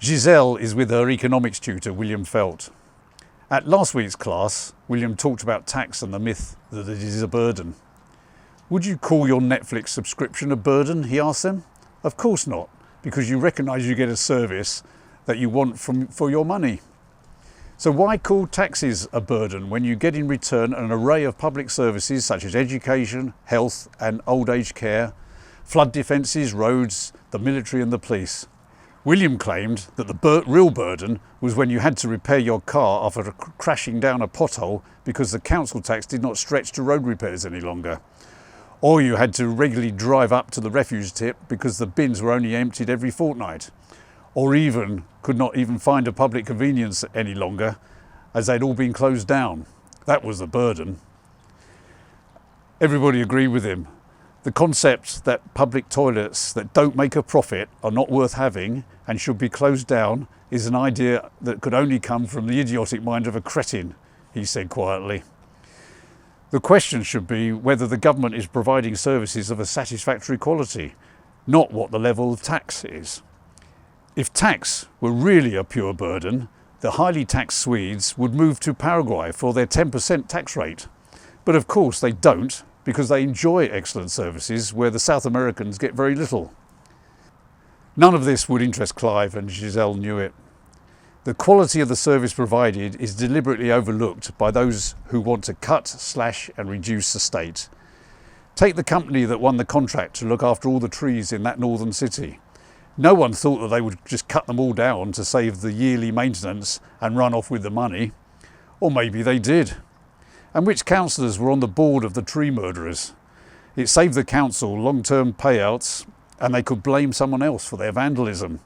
Giselle is with her economics tutor, William Felt. At last week's class, William talked about tax and the myth that it is a burden. Would you call your Netflix subscription a burden, he asked them. Of course not, because you recognise you get a service that you want for your money. So why call taxes a burden when you get in return an array of public services such as education, health and old age care, flood defences, roads, the military and the police? William claimed that the real burden was when you had to repair your car after crashing down a pothole because the council tax did not stretch to road repairs any longer. Or you had to regularly drive up to the refuse tip because the bins were only emptied every fortnight. Or even could not even find a public convenience any longer as they'd all been closed down. That was the burden. Everybody agreed with him. The concept that public toilets that don't make a profit are not worth having and should be closed down is an idea that could only come from the idiotic mind of a cretin, he said quietly. The question should be whether the government is providing services of a satisfactory quality, not what the level of tax is. If tax were really a pure burden, the highly taxed Swedes would move to Paraguay for their 10% tax rate. But of course they don't, because they enjoy excellent services where the South Americans get very little. None of this would interest Clive, and Giselle knew it. The quality of the service provided is deliberately overlooked by those who want to cut, slash and reduce the state. Take the company that won the contract to look after all the trees in that northern city. No one thought that they would just cut them all down to save the yearly maintenance and run off with the money. Or maybe they did. And which councillors were on the board of the tree murderers? It saved the council long-term payouts and they could blame someone else for their vandalism.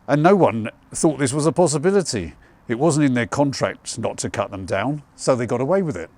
And no one thought this was a possibility. It wasn't in their contract not to cut them down, so they got away with it.